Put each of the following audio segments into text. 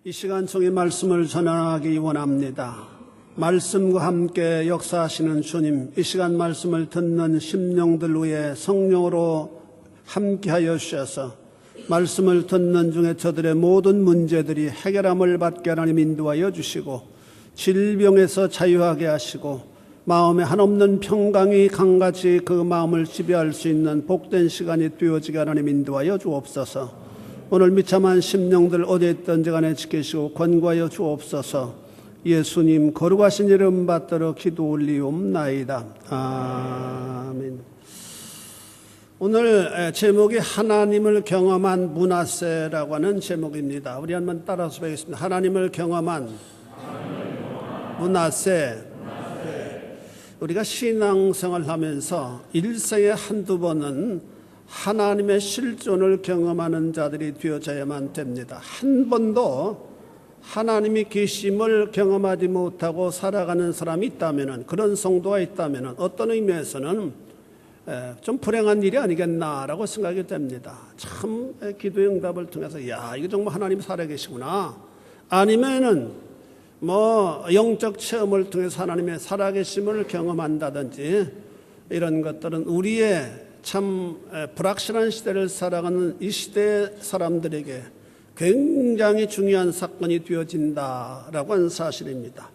이 시간 속의 말씀을 전하기 원합니다. 말씀과 함께 역사하시는 주님, 이 시간 말씀을 듣는 심령들 위에 성령으로 함께하여 주셔서 말씀을 듣는 중에 저들의 모든 문제들이 해결함을 받게 하나님 인도하여 주시고 질병에서 자유하게 하시고 마음에 한없는 평강이 강같이 그 마음을 지배할 수 있는 복된 시간이 되어지게 하나님 인도하여 주옵소서. 오늘 미참한 심령들 어디에 있든지 간에 지키시고 권고하여 주옵소서. 예수님 거룩하신 이름 받들어 기도 올리옵나이다. 아멘. 오늘 제목이 하나님을 경험한 므낫세라고 하는 제목입니다. 우리 한번 따라서 보겠습니다. 하나님을 경험한 므낫세. 우리가 신앙생활을 하면서 일생에 한두 번은 하나님의 실존을 경험하는 자들이 되어져야만 됩니다. 한 번도 하나님이 계심을 경험하지 못하고 살아가는 사람이 있다면, 그런 성도가 있다면 어떤 의미에서는 좀 불행한 일이 아니겠나라고 생각이 됩니다. 참 기도의 응답을 통해서 야, 이거 정말 하나님 살아계시구나, 아니면은 영적 체험을 통해서 하나님의 살아계심을 경험한다든지, 이런 것들은 우리의 참 불확실한 시대를 살아가는 이 시대의 사람들에게 굉장히 중요한 사건이 되어진다라고 하는 사실입니다.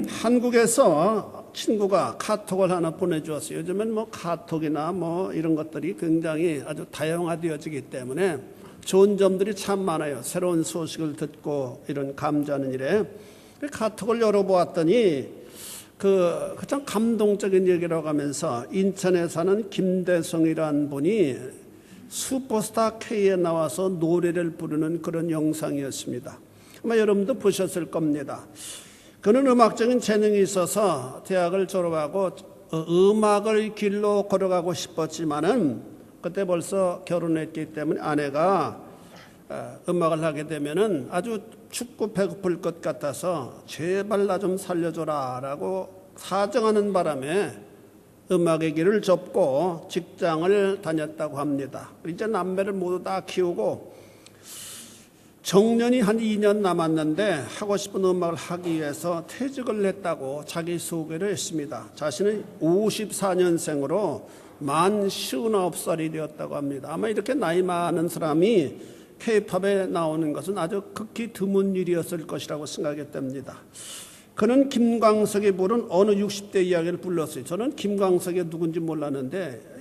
한국에서 친구가 카톡을 하나 보내주었어요. 요즘엔 카톡이나 이런 것들이 굉장히 아주 다양화되어지기 때문에 좋은 점들이 참 많아요. 새로운 소식을 듣고 이런 감사하는 일에 카톡을 열어보았더니 가장 감동적인 얘기라고 하면서 인천에 사는 김대성이라는 분이 슈퍼스타 K에 나와서 노래를 부르는 그런 영상이었습니다. 아마 여러분도 보셨을 겁니다. 그는 음악적인 재능이 있어서 대학을 졸업하고 음악을 길로 걸어가고 싶었지만은 그때 벌써 결혼했기 때문에 아내가 음악을 하게 되면은 아주 춥고 배고플 것 같아서 제발 나 좀 살려줘라 라고 사정하는 바람에 음악의 길을 접고 직장을 다녔다고 합니다. 이제 남매를 모두 다 키우고 정년이 한 2년 남았는데 하고 싶은 음악을 하기 위해서 퇴직을 했다고 자기소개를 했습니다. 자신은 54년생으로 만 59살이 되었다고 합니다. 아마 이렇게 나이 많은 사람이 K-팝에 나오는 것은 아주 극히 드문 일이었을 것이라고 생각이 됩니다. 그는 김광석이 부른 어느 60대 이야기를 불렀어요. 저는 김광석이 누군지 몰랐는데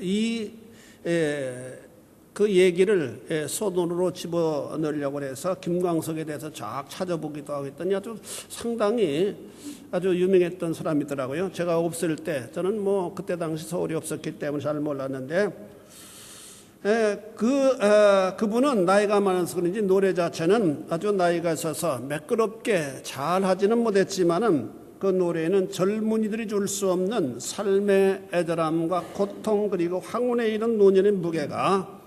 그 얘기를 손으로 집어넣으려고 해서 김광석에 대해서 쫙 찾아보기도 하고 했더니 아주 상당히 아주 유명했던 사람이더라고요. 제가 없을 때, 저는 그때 당시 서울이 없었기 때문에 잘 몰랐는데, 그분은 나이가 많아서 그런지 노래 자체는 아주 나이가 있어서 매끄럽게 잘 하지는 못했지만은 그 노래에는 젊은이들이 줄 수 없는 삶의 애절함과 고통 그리고 황혼에 이른 노년의 무게가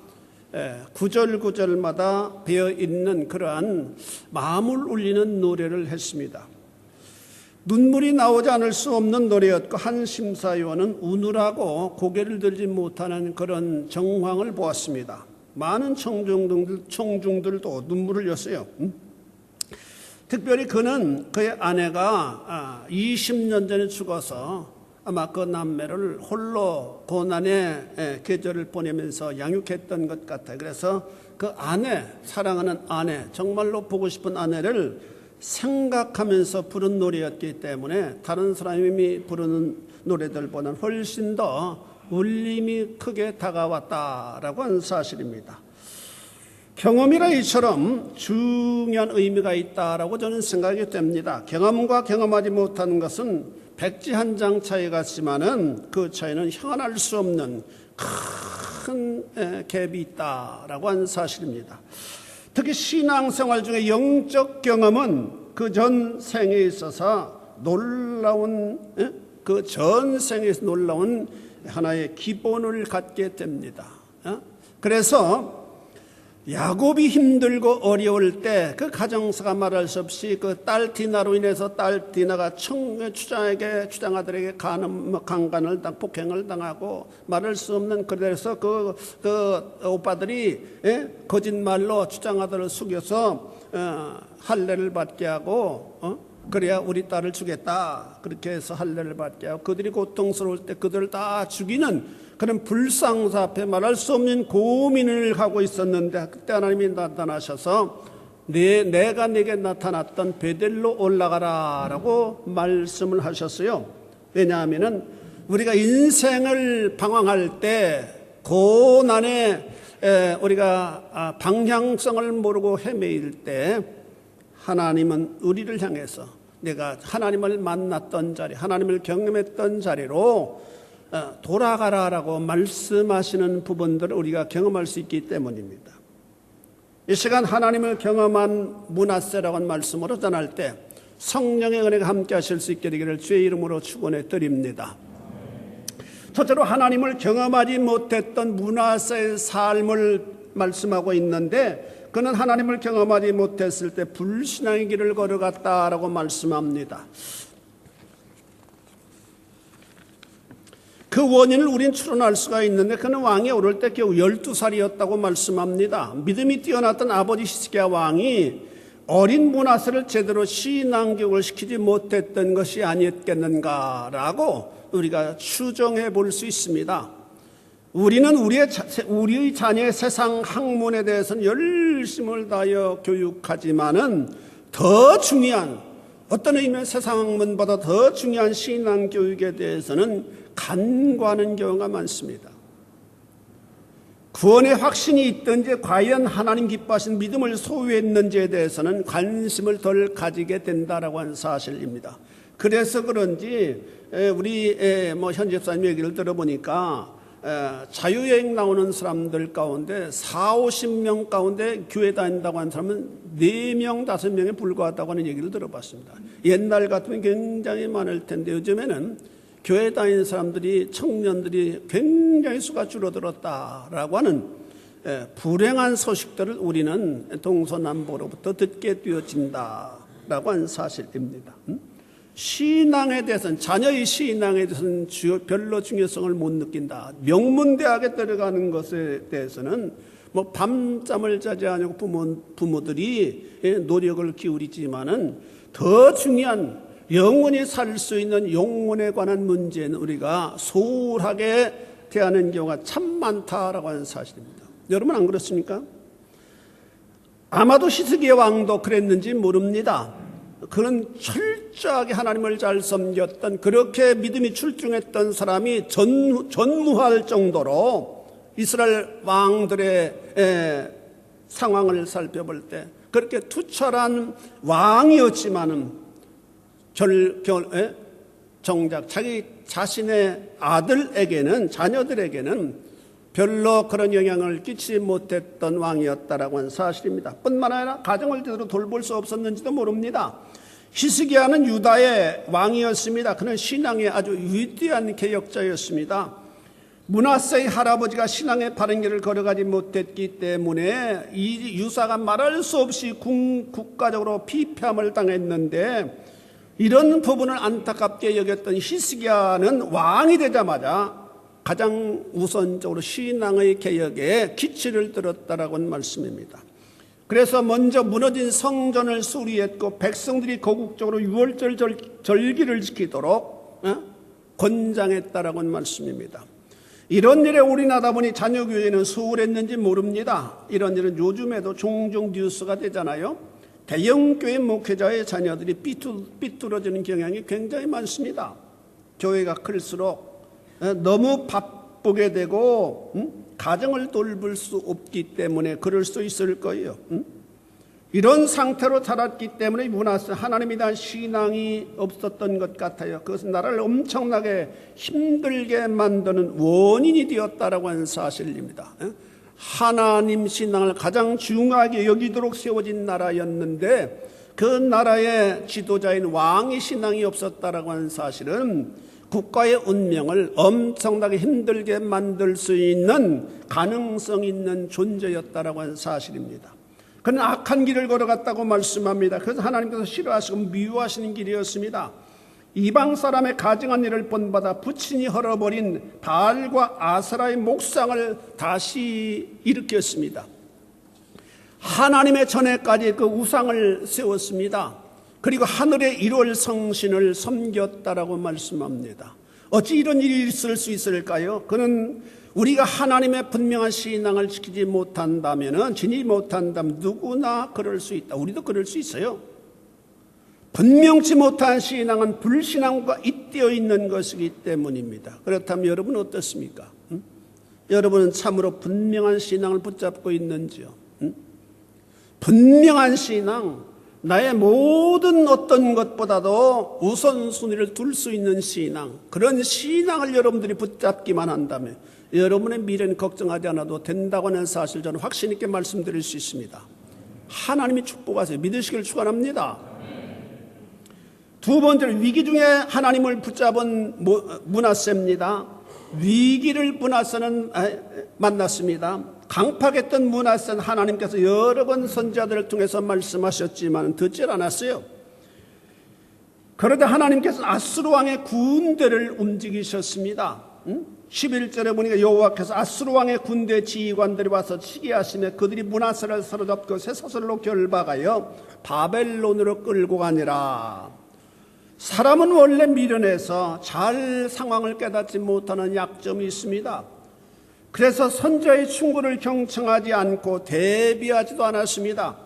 구절구절마다 배어있는 그러한 마음을 울리는 노래를 했습니다. 눈물이 나오지 않을 수 없는 노래였고 한 심사위원은 우느라고 고개를 들지 못하는 그런 정황을 보았습니다. 많은 청중들도 눈물을 흘렸어요. 특별히 그는 그의 아내가 20년 전에 죽어서 아마 그 남매를 홀로 고난의 계절을 보내면서 양육했던 것 같아요. 그래서 그 아내, 사랑하는 아내, 정말로 보고 싶은 아내를 생각하면서 부른 노래였기 때문에 다른 사람이 부르는 노래들보다는 훨씬 더 울림이 크게 다가왔다라고 하는 사실입니다. 경험이라 이처럼 중요한 의미가 있다라고 저는 생각이 됩니다. 경험과 경험하지 못하는 것은 백지 한 장 차이 같지만은 그 차이는 형언할 수 없는 큰 갭이 있다라고 하는 사실입니다. 특히 신앙생활 중에 영적 경험은 그 전생에 있어서 놀라운 그 전생에서 놀라운 하나의 기본을 갖게 됩니다. 그래서 야곱이 힘들고 어려울 때 그 가정사가 말할 수 없이 그 딸 디나로 인해서 딸 디나가 주장아들에게 강간을 폭행을 당하고 말할 수 없는, 그래서 그 오빠들이 거짓말로 주장아들을 속여서 할례를 받게 하고 그래야 우리 딸을 주겠다 그렇게 해서 할례를 받게 하고, 그들이 고통스러울 때 그들을 다 죽이는 그런 불상사 앞에 말할 수 없는 고민을 하고 있었는데, 그때 하나님이 나타나셔서 내가 네게 나타났던 베델로 올라가라 라고 말씀을 하셨어요. 왜냐하면 우리가 인생을 방황할 때, 고난에 우리가 방향성을 모르고 헤매일 때, 하나님은 우리를 향해서 내가 하나님을 만났던 자리, 하나님을 경험했던 자리로 돌아가라라고 말씀하시는 부분들을 우리가 경험할 수 있기 때문입니다. 이 시간 하나님을 경험한 므낫세라고 하는 말씀으로 전할 때 성령의 은혜가 함께 하실 수 있게 되기를 주의 이름으로 축원해 드립니다. 첫째로 하나님을 경험하지 못했던 므낫세의 삶을 말씀하고 있는데, 그는 하나님을 경험하지 못했을 때 불신앙의 길을 걸어갔다라고 말씀합니다. 그 원인을 우린 추론할 수가 있는데, 그는 왕에 오를 때 겨우 12살이었다고 말씀합니다. 믿음이 뛰어났던 아버지 히스기야 왕이 어린 므낫세를 제대로 신앙교육을 시키지 못했던 것이 아니었겠는가라고 우리가 추정해 볼 수 있습니다. 우리는 우리의 자녀의 세상 학문에 대해서는 열심을 다하여 교육하지만은 더 중요한, 어떤 의미의 세상 학문보다 더 중요한 신앙 교육에 대해서는 간과하는 경우가 많습니다. 구원의 확신이 있든지 과연 하나님 기뻐하신 믿음을 소유했는지에 대해서는 관심을 덜 가지게 된다라고 하는 사실입니다. 그래서 그런지 우리 현 집사님 얘기를 들어보니까 자유여행 나오는 사람들 가운데 40-50명 가운데 교회 다닌다고 하는 사람은 4명, 5명에 불과하다고 하는 얘기를 들어봤습니다. 옛날 같으면 굉장히 많을 텐데 요즘에는 교회 다니는 사람들이, 청년들이 굉장히 수가 줄어들었다라고 하는 불행한 소식들을 우리는 동서남북으로부터 듣게 되어진다라고 하는 사실입니다. 신앙에 대해서는, 자녀의 신앙에 대해서는 별로 중요성을 못 느낀다. 명문대학에 들어가는 것에 대해서는 뭐 밤잠을 자지 않고 부모들이 노력을 기울이지만은 더 중요한 영원히 살 수 있는 영혼에 관한 문제는 우리가 소홀하게 대하는 경우가 참 많다라고 하는 사실입니다. 여러분 안 그렇습니까? 아마도 히스기야 왕도 그랬는지 모릅니다. 그는 철저하게 하나님을 잘 섬겼던, 그렇게 믿음이 출중했던 사람이 전무할 정도로 이스라엘 왕들의 상황을 살펴볼 때 그렇게 투철한 왕이었지만은 정작 자기 자신의 자녀들에게는 별로 그런 영향을 끼치지 못했던 왕이었다라고 하는 사실입니다. 뿐만 아니라 가정을 제대로 돌볼 수 없었는지도 모릅니다. 히스기야는 유다의 왕이었습니다. 그는 신앙의 아주 위대한 개혁자였습니다. 므낫세의 할아버지가 신앙의 바른 길을 걸어가지 못했기 때문에 이 유사가 말할 수 없이 국가적으로 피폐함을 당했는데, 이런 부분을 안타깝게 여겼던 히스기야는 왕이 되자마자 가장 우선적으로 신앙의 개혁에 기치를 들었다라고 하는 말씀입니다. 그래서 먼저 무너진 성전을 수리했고 백성들이 거국적으로 유월절 절기를 지키도록 권장했다라고 하는 말씀입니다. 이런 일에 올인하다 보니 자녀 교회는 소홀했는지 모릅니다. 이런 일은 요즘에도 종종 뉴스가 되잖아요. 대형교회 목회자의 자녀들이 삐뚤어지는 경향이 굉장히 많습니다. 교회가 클수록 너무 바쁘게 되고 가정을 돌볼 수 없기 때문에 그럴 수 있을 거예요. 이런 상태로 자랐기 때문에 므낫세, 하나님에 대한 신앙이 없었던 것 같아요. 그것은 나라를 엄청나게 힘들게 만드는 원인이 되었다라고 하는 사실입니다. 하나님 신앙을 가장 중요하게 여기도록 세워진 나라였는데 그 나라의 지도자인 왕의 신앙이 없었다라고 하는 사실은 국가의 운명을 엄청나게 힘들게 만들 수 있는 가능성 있는 존재였다라고 하는 사실입니다. 그는 악한 길을 걸어갔다고 말씀합니다. 그래서 하나님께서 싫어하시고 미워하시는 길이었습니다. 이방 사람의 가증한 일을 본받아 부친이 헐어버린 바알과 아세라의 목상을 다시 일으켰습니다. 하나님의 전에까지 그 우상을 세웠습니다. 그리고 하늘의 1월 성신을 섬겼다라고 말씀합니다. 어찌 이런 일이 있을 수 있을까요? 그는 우리가 하나님의 분명한 신앙을 지키지 못한다면, 지니지 못한다면 누구나 그럴 수 있다. 우리도 그럴 수 있어요. 분명치 못한 신앙은 불신앙과 잇대어 있는 것이기 때문입니다. 그렇다면 여러분은 어떻습니까? 여러분은 참으로 분명한 신앙을 붙잡고 있는지요? 분명한 신앙, 나의 모든 어떤 것보다도 우선순위를 둘 수 있는 신앙, 그런 신앙을 여러분들이 붙잡기만 한다면 여러분의 미래는 걱정하지 않아도 된다고 하는 사실 저는 확신 있게 말씀드릴 수 있습니다. 하나님이 축복하세요. 믿으시길 축원합니다. 두 번째로 위기 중에 하나님을 붙잡은 므낫세입니다. 위기를 므낫세는 만났습니다. 강팍했던 므낫세는 하나님께서 여러 번 선지자들을 통해서 말씀하셨지만 듣질 않았어요. 그러다 하나님께서는 아수르 왕의 군대를 움직이셨습니다. 11절에 보니까 여호와께서 아수르 왕의 군대 지휘관들이 와서 시기하시며 그들이 므낫세를 사로잡고 쇠사슬로 결박하여 바벨론으로 끌고 가니라. 사람은 원래 미련해서 잘 상황을 깨닫지 못하는 약점이 있습니다. 그래서 선지자의 충고를 경청하지 않고 대비하지도 않았습니다.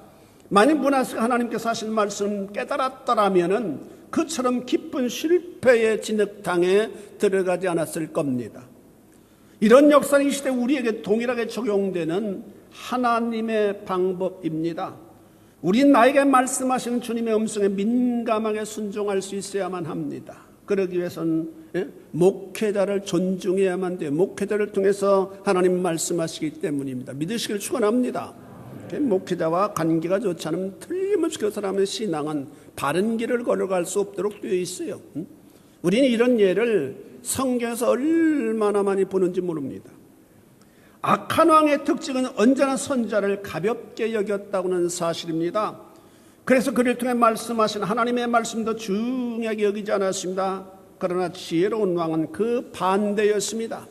만약 므낫세가 하나님께서 하신 말씀 깨달았더라면 그처럼 깊은 실패의 진흙탕에 들어가지 않았을 겁니다. 이런 역사는 이 시대 우리에게 동일하게 적용되는 하나님의 방법입니다. 우린 나에게 말씀하시는 주님의 음성에 민감하게 순종할 수 있어야만 합니다. 그러기 위해서는 목회자를 존중해야만 돼요. 목회자를 통해서 하나님 말씀하시기 때문입니다. 믿으시길 축원합니다. 목회자와 관계가 좋지 않으면 틀림없이 그 사람의 신앙은 바른 길을 걸어갈 수 없도록 되어 있어요. 우리는 이런 예를 성경에서 얼마나 많이 보는지 모릅니다. 악한 왕의 특징은 언제나 선지자를 가볍게 여겼다고는 사실입니다. 그래서 그를 통해 말씀하신 하나님의 말씀도 중요하게 여기지 않았습니다. 그러나 지혜로운 왕은 그 반대였습니다.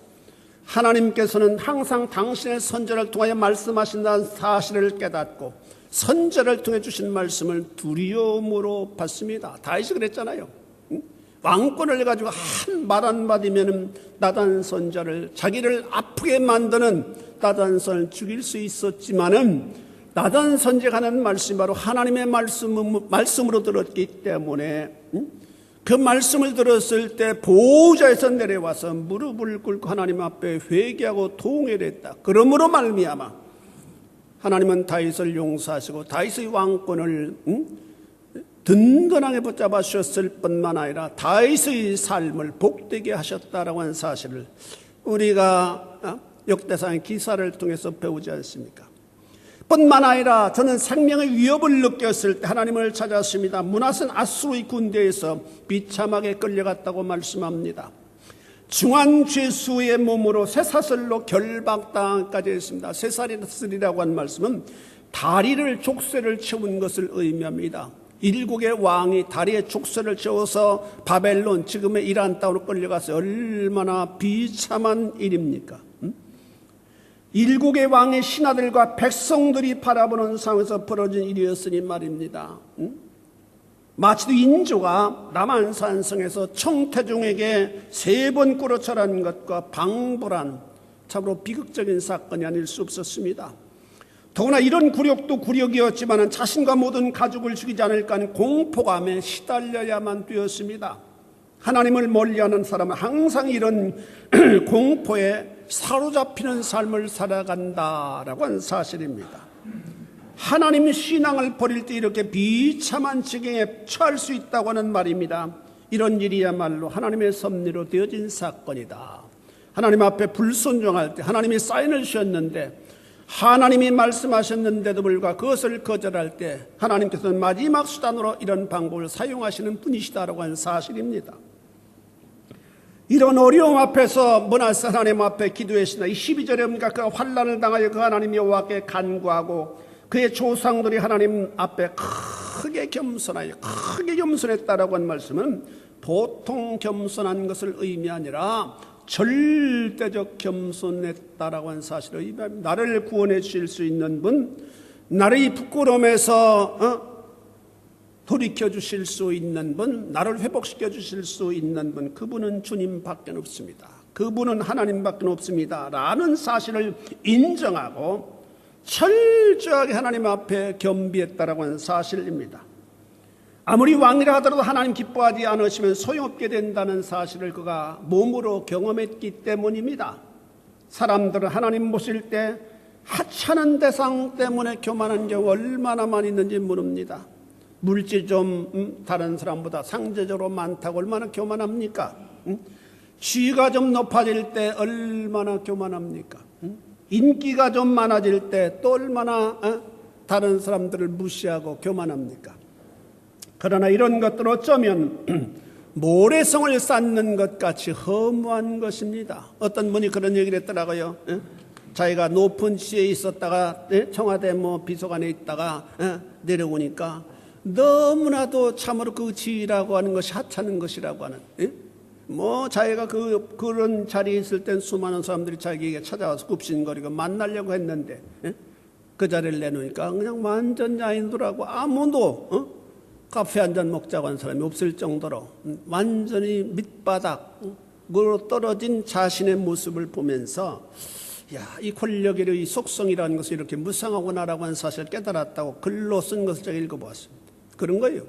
하나님께서는 항상 당신의 선지자를 통하여 말씀하신다는 사실을 깨닫고 선지자를 통해 주신 말씀을 두려움으로 받습니다. 다윗이 그랬잖아요. 왕권을 가지고 한 말 한마디면 나단 선지자를, 자기를 아프게 만드는 나단 선을 죽일 수 있었지만은 나단 선지자가 하는 말씀이 바로 하나님의 말씀으로 들었기 때문에 그 말씀을 들었을 때 보호자에서 내려와서 무릎을 꿇고 하나님 앞에 회개하고 통회했다. 그러므로 말미암아 하나님은 다윗을 용서하시고 다윗의 왕권을 든든하게 붙잡아 주셨을 뿐만 아니라 다윗의 삶을 복되게 하셨다라고 하는 사실을 우리가 역대상의 기사를 통해서 배우지 않습니까? 뿐만 아니라 저는 생명의 위협을 느꼈을 때 하나님을 찾았습니다. 므낫세는 아수르의 군대에서 비참하게 끌려갔다고 말씀합니다. 중한 죄수의 몸으로 쇠사슬로 결박당까지 했습니다. 쇠사슬이라고 하는 말씀은 다리를 족쇄를 채운 것을 의미합니다. 일국의 왕이 다리에 족쇄를 채워서 바벨론, 지금의 이란 땅으로 끌려가서 얼마나 비참한 일입니까? 일국의 왕의 신하들과 백성들이 바라보는 상황에서 벌어진 일이었으니 말입니다. 마치도 인조가 남한산성에서 청태종에게 3번 꿇어쳐라는 것과 방불한 참으로 비극적인 사건이 아닐 수 없었습니다. 더구나 이런 굴욕도 굴욕이었지만 자신과 모든 가족을 죽이지 않을까 하는 공포감에 시달려야만 되었습니다. 하나님을 멀리하는 사람은 항상 이런 공포에 사로잡히는 삶을 살아간다라고 하는 사실입니다. 하나님의 신앙을 버릴 때 이렇게 비참한 지경에 처할 수 있다고 하는 말입니다. 이런 일이야말로 하나님의 섭리로 되어진 사건이다. 하나님 앞에 불순종할 때 하나님이 사인을 주셨는데 하나님이 말씀하셨는데도 불구하고 그것을 거절할 때 하나님께서는 마지막 수단으로 이런 방법을 사용하시는 분이시다라고 하는 사실입니다. 이런 어려움 앞에서 문하세 하나님 앞에 기도했으나 이 12절에 보니까 그가 환난을 당하여 그 하나님 여호와께 간구하고 그의 조상들이 하나님 앞에 크게 겸손했다라고 한 말씀은 보통 겸손한 것을 의미하니라 절대적 겸손했다라고 한 사실을 의미합니다. 나를 구원해 주실 수 있는 분, 나를 이 부끄러움에서 돌이켜 주실 수 있는 분, 나를 회복시켜 주실 수 있는 분, 그분은 주님밖에 없습니다. 그분은 하나님밖에 없습니다. 라는 사실을 인정하고 철저하게 하나님 앞에 겸비했다라고 하는 사실입니다. 아무리 왕이라 하더라도 하나님 기뻐하지 않으시면 소용없게 된다는 사실을 그가 몸으로 경험했기 때문입니다. 사람들은 하나님 보실 때 하찮은 대상 때문에 교만한 경우 얼마나 많이 있는지 모릅니다. 물질 좀 다른 사람보다 상대적으로 많다고 얼마나 교만합니까? 지위가 좀 높아질 때 얼마나 교만합니까? 인기가 좀 많아질 때 또 얼마나 다른 사람들을 무시하고 교만합니까? 그러나 이런 것들 어쩌면 모래성을 쌓는 것 같이 허무한 것입니다. 어떤 분이 그런 얘기를 했더라고요. 자기가 높은 지에 있었다가 청와대 비서관에 있다가 내려오니까 너무나도 참으로 그 지위라고 하는 것이 하찮은 것이라고 하는, 자기가 그런 자리에 있을 땐 수많은 사람들이 자기에게 찾아와서 굽신거리고 만나려고 했는데 그 자리를 내놓으니까 그냥 완전 야인들하고 아무도 카페 한잔 먹자고 한 사람이 없을 정도로 완전히 밑바닥으로 떨어진 자신의 모습을 보면서 이 권력의 속성이라는 것이 이렇게 무상하구나라고 하는 사실을 깨달았다고 글로 쓴 것을 제가 읽어보았습니다. 그런 거예요.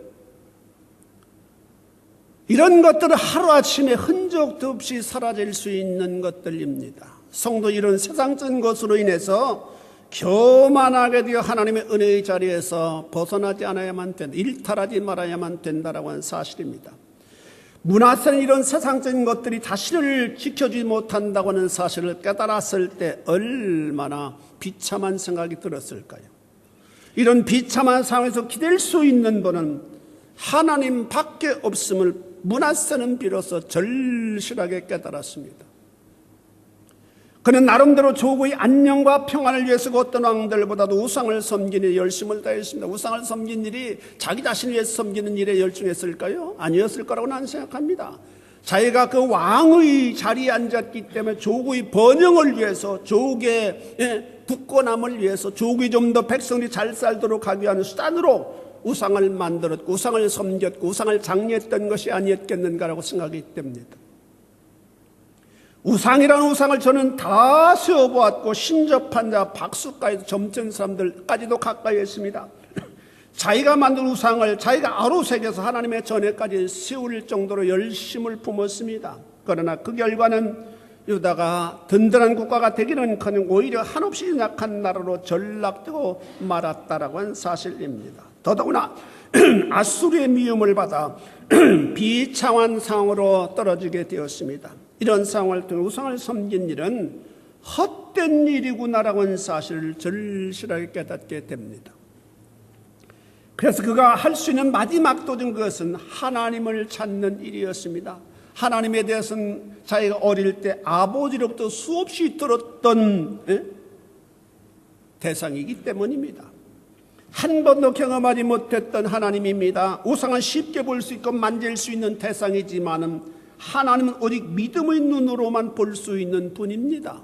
이런 것들은 하루아침에 흔적도 없이 사라질 수 있는 것들입니다. 성도 이런 세상적인 것으로 인해서 교만하게 되어 하나님의 은혜의 자리에서 벗어나지 않아야만 된다, 일탈하지 말아야만 된다라고 하는 사실입니다. 문하세는 이런 세상적인 것들이 자신을 지켜주지 못한다고 하는 사실을 깨달았을 때 얼마나 비참한 생각이 들었을까요? 이런 비참한 상황에서 기댈 수 있는 분은 하나님밖에 없음을 문하세는 비로소 절실하게 깨달았습니다. 그는 나름대로 조국의 안녕과 평안을 위해서 그 어떤 왕들보다도 우상을 섬기는 데 열심을 다했습니다. 우상을 섬긴 일이 자기 자신을 위해서 섬기는 일에 열중했을까요? 아니었을 거라고 나는 생각합니다. 자기가 그 왕의 자리에 앉았기 때문에 조국의 번영을 위해서, 조국의 굳건함을 위해서, 조국이 좀 더 백성들이 잘 살도록 하기 위한 수단으로 우상을 만들었고 우상을 섬겼고 우상을 장려했던 것이 아니었겠는가라고 생각이 됩니다. 우상이라는 우상을 저는 다 세워보았고 신접한 자, 박수까지도 점찍은 사람들까지도 가까이 했습니다. 자기가 만든 우상을 자기가 아로새겨서 하나님의 전에까지 세울 정도로 열심을 품었습니다. 그러나 그 결과는 유다가 든든한 국가가 되기는커녕 오히려 한없이 약한 나라로 전락되고 말았다라고 한 사실입니다. 더더구나 아수르의 미움을 받아 비참한 상황으로 떨어지게 되었습니다. 이런 상황을 통해 우상을 섬긴 일은 헛된 일이구나라고 하는 사실을 절실하게 깨닫게 됩니다. 그래서 그가 할 수 있는 마지막 도전, 그것은 하나님을 찾는 일이었습니다. 하나님에 대해서는 자기가 어릴 때 아버지로부터 수없이 들었던 대상이기 때문입니다. 한 번도 경험하지 못했던 하나님입니다. 우상은 쉽게 볼 수 있고 만질 수 있는 대상이지만은 하나님은 오직 믿음의 눈으로만 볼 수 있는 분입니다.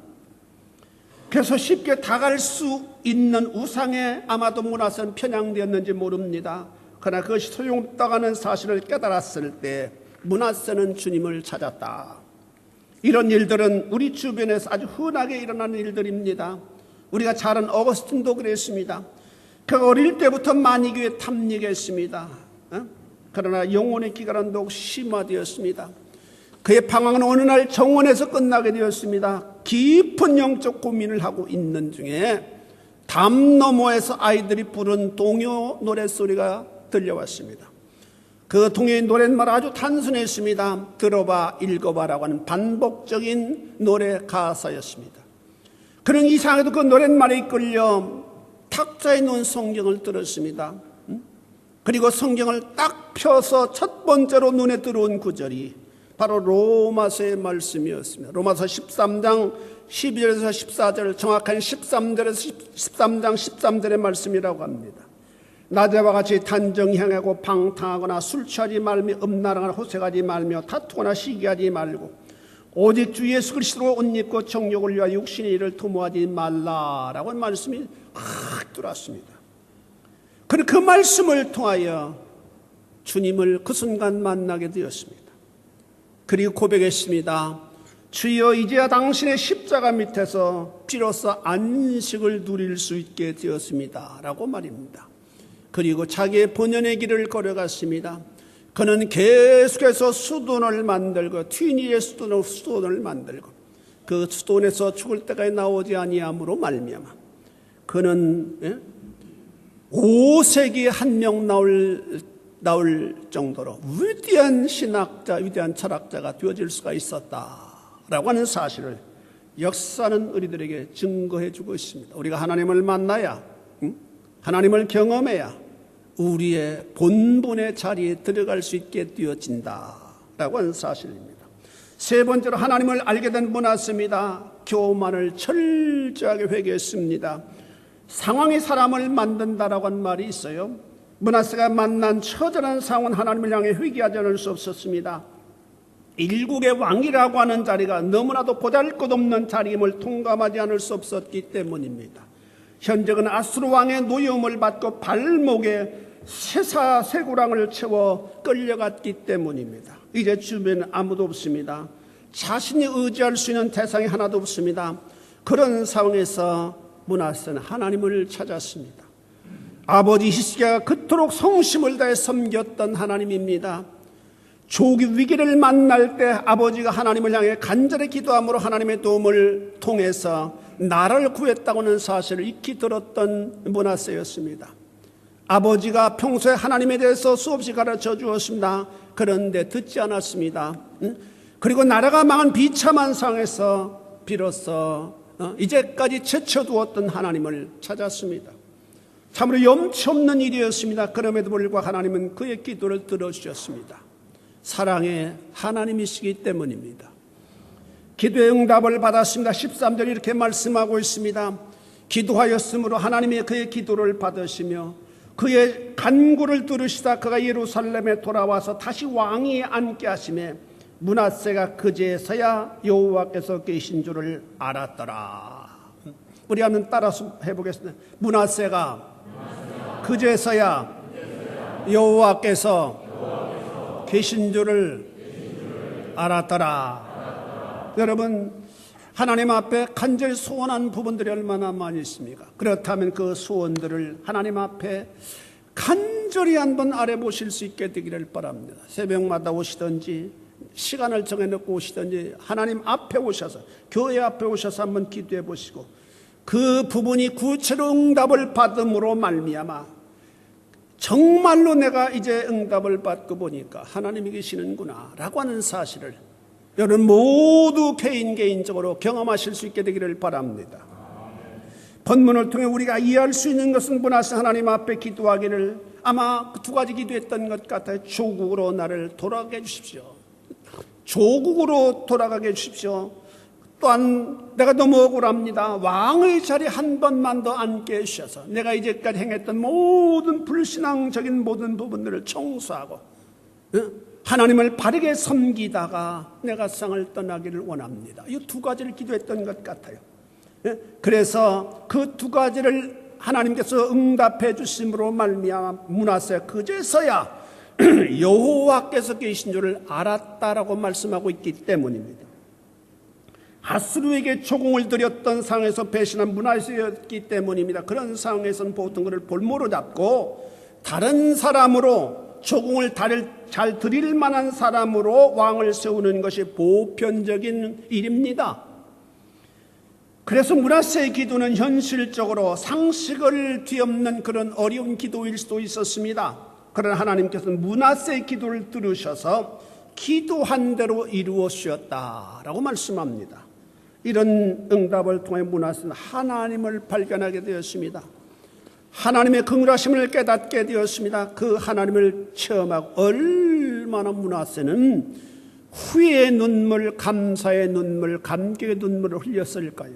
그래서 쉽게 다가갈 수 있는 우상에 아마도 문하세는 편향되었는지 모릅니다. 그러나 그것이 소용없다고 하는 사실을 깨달았을 때 문하세는 주님을 찾았다. 이런 일들은 우리 주변에서 아주 흔하게 일어나는 일들입니다. 우리가 잘 아는 어거스틴도 그랬습니다. 그가 어릴 때부터 만이교에 탐닉했습니다. 그러나 영혼의 기간은 더욱 심화되었습니다. 그의 방황은 어느 날 정원에서 끝나게 되었습니다. 깊은 영적 고민을 하고 있는 중에 담 너머에서 아이들이 부른 동요 노랫소리가 들려왔습니다. 그 동요의 노랫말 아주 단순했습니다. 들어봐 읽어봐라고 하는 반복적인 노래 가사였습니다. 그는 이상하게도 그 노랫말에 이끌려 탁자에 놓은 성경을 들었습니다. 그리고 성경을 딱 펴서 첫 번째로 눈에 들어온 구절이 바로 로마서의 말씀이었습니다. 로마서 13장 12절에서 14절, 정확한 13절에서 13장 13절의 말씀이라고 합니다. 낮에와 같이 단정향하고 방탕하거나 술 취하지 말며 음란하거나 호색하지 말며 다투거나 시기하지 말고 오직 주 예수 그리스도로 옷 입고 정욕을 위하여 육신의 일을 도모하지 말라라고 하는 말씀이 확 들어왔습니다. 그 말씀을 통하여 주님을 그 순간 만나게 되었습니다. 그리고 고백했습니다. 주여, 이제야 당신의 십자가 밑에서 비로소 안식을 누릴 수 있게 되었습니다 라고 말입니다. 그리고 자기의 본연의 길을 걸어갔습니다. 그는 계속해서 수돈을 만들고 튀니의 수돈을 만들고 그 수돈에서 죽을 때까지 나오지 아니함으로 말미암아 그는 5세기에 한 명 나올 정도로 위대한 신학자, 위대한 철학자가 되어질 수가 있었다라고 하는 사실을 역사는 우리들에게 증거해 주고 있습니다. 우리가 하나님을 만나야, 하나님을 경험해야 우리의 본분의 자리에 들어갈 수 있게 되어진다라고 하는 사실입니다. 세 번째로 하나님을 알게 된 므낫세입니다. 교만을 철저하게 회개했습니다. 상황이 사람을 만든다라고 하는 말이 있어요. 므낫세가 만난 처절한 상황은 하나님을 향해 회개하지 않을 수 없었습니다. 일국의 왕이라고 하는 자리가 너무나도 보잘것없는 자리임을 통감하지 않을 수 없었기 때문입니다. 현적은 아수르 왕의 노여움을 받고 발목에 쇠고랑을 채워 끌려갔기 때문입니다. 이제 주변에 아무도 없습니다. 자신이 의지할 수 있는 대상이 하나도 없습니다. 그런 상황에서 므낫세는 하나님을 찾았습니다. 아버지 히스기야가 그토록 성심을 다해 섬겼던 하나님입니다. 조기 위기를 만날 때 아버지가 하나님을 향해 간절히 기도함으로 하나님의 도움을 통해서 나라를 구했다고는 사실을 익히 들었던 므낫세였습니다. 아버지가 평소에 하나님에 대해서 수없이 가르쳐 주었습니다. 그런데 듣지 않았습니다. 그리고 나라가 망한 비참한 상황에서 비로소 이제까지 제쳐두었던 하나님을 찾았습니다. 참으로 염치 없는 일이었습니다. 그럼에도 불구하고 하나님은 그의 기도를 들어주셨습니다. 사랑의 하나님이시기 때문입니다. 기도의 응답을 받았습니다. 13절 이렇게 말씀하고 있습니다. 기도하였으므로 하나님이 그의 기도를 받으시며 그의 간구를 들으시다 그가 예루살렘에 돌아와서 다시 왕위에 앉게 하시매 므낫세가 그제서야 여호와께서 계신 줄을 알았더라. 우리 한번 따라서 해보겠습니다. 므낫세가 그제서야 여호와께서 계신 줄을 알았더라. 여러분, 하나님 앞에 간절히 소원한 부분들이 얼마나 많이 있습니까? 그렇다면 그 소원들을 하나님 앞에 간절히 한번 아뢰보실 수 있게 되기를 바랍니다. 새벽마다 오시든지 시간을 정해놓고 오시든지 하나님 앞에 오셔서, 교회 앞에 오셔서 한번 기도해 보시고 그 부분이 구체로 응답을 받음으로 말미암아 정말로 내가 이제 응답을 받고 보니까 하나님이 계시는구나 라고 하는 사실을 여러분 모두 개인적으로 경험하실 수 있게 되기를 바랍니다. 본문을 통해 우리가 이해할 수 있는 것은 므낫세 하나님 앞에 기도하기를 아마 두 가지 기도했던 것 같아요. 조국으로 나를 돌아가게 해주십시오. 조국으로 돌아가게 해주십시오. 또한 내가 너무 억울합니다. 왕의 자리 한 번만 더 앉게 해주셔서 내가 이제까지 행했던 모든 불신앙적인 모든 부분들을 청소하고 하나님을 바르게 섬기다가 내가 세상을 떠나기를 원합니다. 이 두 가지를 기도했던 것 같아요. 그래서 그 두 가지를 하나님께서 응답해 주심으로 말미암아 므낫세 그제서야 여호와께서 계신 줄을 알았다라고 말씀하고 있기 때문입니다. 아수르에게 조공을 드렸던 상황에서 배신한 므낫세였기 때문입니다. 그런 상황에서는 보통 그를 볼모로 잡고 다른 사람으로 조공을 잘 드릴 만한 사람으로 왕을 세우는 것이 보편적인 일입니다. 그래서 므낫세의 기도는 현실적으로 상식을 뒤엎는 그런 어려운 기도일 수도 있었습니다. 그러나 하나님께서는 므낫세의 기도를 들으셔서 기도한 대로 이루어 주셨다라고 말씀합니다. 이런 응답을 통해 므낫세는 하나님을 발견하게 되었습니다. 하나님의 긍휼하심을 깨닫게 되었습니다. 그 하나님을 체험하고 얼마나 므낫세는 후회의 눈물, 감사의 눈물, 감격의 눈물을 흘렸을까요?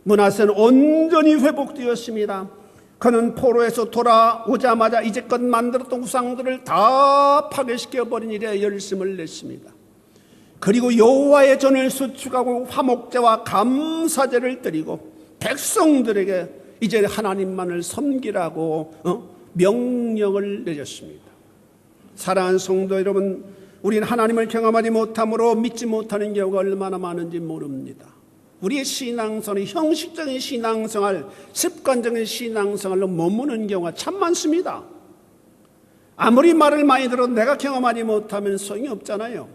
므낫세는 온전히 회복되었습니다. 그는 포로에서 돌아오자마자 이제껏 만들었던 우상들을 다 파괴시켜버린 일에 열심을 냈습니다. 그리고 여호와의 전을 수축하고 화목제와 감사제를 드리고 백성들에게 이제 하나님만을 섬기라고 명령을 내렸습니다. 사랑하는 성도 여러분, 우리는 하나님을 경험하지 못함으로 믿지 못하는 경우가 얼마나 많은지 모릅니다. 우리의 신앙생활이 형식적인 신앙생활, 습관적인 신앙생활로 머무는 경우가 참 많습니다. 아무리 말을 많이 들어도 내가 경험하지 못하면 소용이 없잖아요.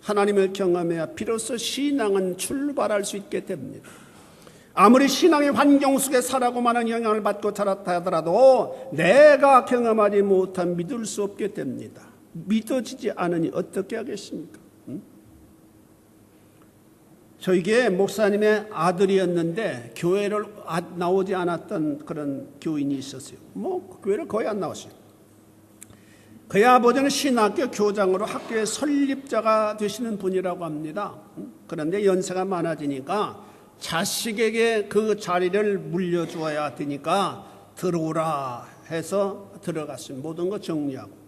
하나님을 경험해야 비로소 신앙은 출발할 수 있게 됩니다. 아무리 신앙의 환경 속에 살아고 많은 영향을 받고 자랐다 하더라도 내가 경험하지 못하면 믿을 수 없게 됩니다. 믿어지지 않으니 어떻게 하겠습니까? 저에게 목사님의 아들이었는데 교회를 나오지 않았던 그런 교인이 있었어요. 교회를 거의 안 나왔어요. 그의 아버지는 신학교 교장으로 학교의 설립자가 되시는 분이라고 합니다. 그런데 연세가 많아지니까 자식에게 그 자리를 물려주어야 되니까 들어오라 해서 들어갔습니다. 모든 거 정리하고.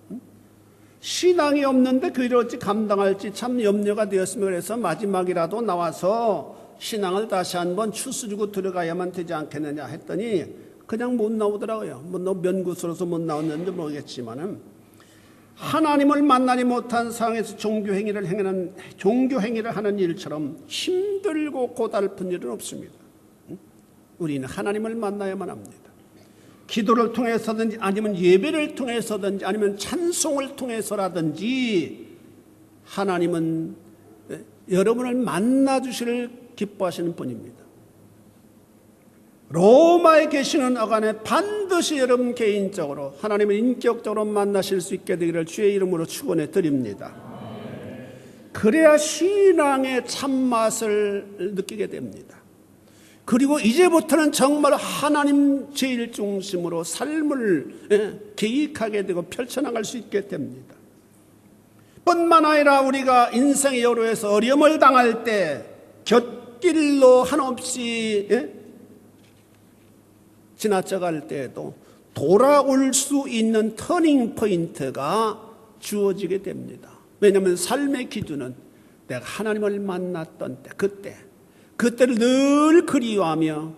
신앙이 없는데 그 일을 어찌 감당할지 참 염려가 되었으며 그래서 마지막이라도 나와서 신앙을 다시 한번 추수 주고 들어가야만 되지 않겠느냐 했더니 그냥 못 나오더라고요. 면구스러워서 못 나왔는지 모르겠지만은 하나님을 만나지 못한 상황에서 종교행위를 하는 일처럼 힘들고 고달픈 일은 없습니다. 우리는 하나님을 만나야만 합니다. 기도를 통해서든지 아니면 예배를 통해서든지 아니면 찬송을 통해서라든지 하나님은 여러분을 만나주시를 기뻐하시는 분입니다. 로마에 계시는 어간에 반드시 여러분 개인적으로 하나님을 인격적으로 만나실 수 있게 되기를 주의 이름으로 축원해 드립니다. 그래야 신앙의 참맛을 느끼게 됩니다. 그리고 이제부터는 정말 하나님 제일 중심으로 삶을 계획하게 되고 펼쳐나갈 수 있게 됩니다. 뿐만 아니라 우리가 인생의 여로에서 어려움을 당할 때 곁길로 한없이 지나쳐갈 때에도 돌아올 수 있는 터닝 포인트가 주어지게 됩니다. 왜냐하면 삶의 기준은 내가 하나님을 만났던 때, 그때를 늘 그리워하며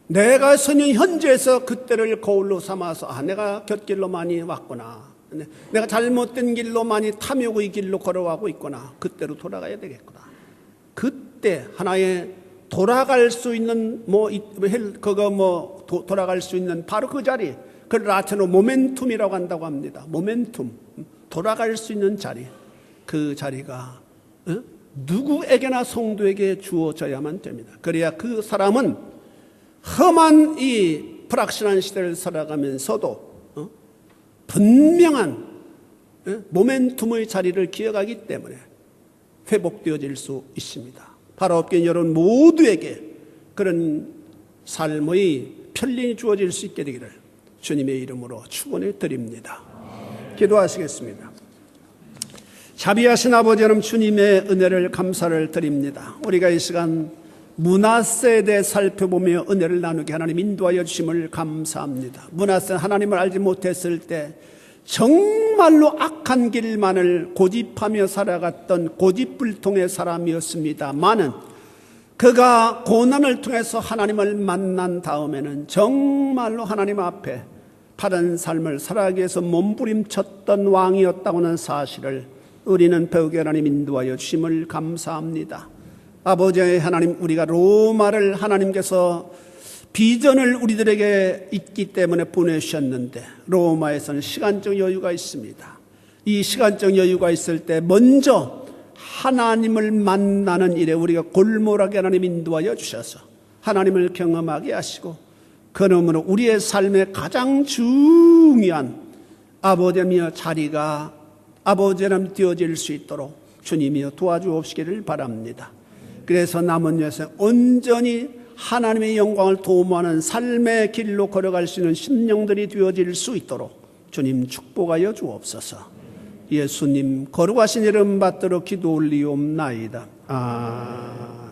내가 서는 현재에서 그때를 거울로 삼아서 내가 곁길로 많이 왔구나, 내가 잘못된 길로 많이 탐욕의 이 길로 걸어가고 있구나, 그때로 돌아가야 되겠구나. 그때 하나의 돌아갈 수 있는 돌아갈 수 있는 바로 그 자리, 그걸 라틴어로 모멘툼이라고 한다고 합니다. 모멘툼, 돌아갈 수 있는 자리, 그 자리가 누구에게나 성도에게 주어져야만 됩니다. 그래야 그 사람은 험한 이 불확실한 시대를 살아가면서도 분명한 모멘tum의 자리를 기억하기 때문에 회복되어질 수 있습니다. 바로 업계인 여러분 모두에게 그런 삶의 편린이 주어질 수 있게 되기를 주님의 이름으로 축원해 드립니다. 기도하시겠습니다. 자비하신 아버지 하나님, 주님의 은혜를 감사를 드립니다. 우리가 이 시간 므낫세에 대해 살펴보며 은혜를 나누게 하나님 인도하여 주심을 감사합니다. 므낫세는 하나님을 알지 못했을 때 정말로 악한 길만을 고집하며 살아갔던 고집불통의 사람이었습니다만은 그가 고난을 통해서 하나님을 만난 다음에는 정말로 하나님 앞에 바른 삶을 살아가기 위해서 몸부림쳤던 왕이었다고는 사실을 우리는 배우게 하나님 인도하여 주심을 감사합니다. 아버지의 하나님, 우리가 로마를 하나님께서 비전을 우리들에게 있기 때문에 보내주셨는데 로마에서는 시간적 여유가 있습니다. 이 시간적 여유가 있을 때 먼저 하나님을 만나는 일에 우리가 골몰하게 하나님 인도하여 주셔서 하나님을 경험하게 하시고 그러므로 우리의 삶의 가장 중요한 아버지며 자리가 아버지처럼 되어질 수 있도록 주님이여 도와주옵시기를 바랍니다. 그래서 남은 여생 온전히 하나님의 영광을 도모하는 삶의 길로 걸어갈 수 있는 심령들이 되어질 수 있도록 주님 축복하여 주옵소서. 예수님 거룩하신 이름 받들어 기도 올리옵나이다. 아멘.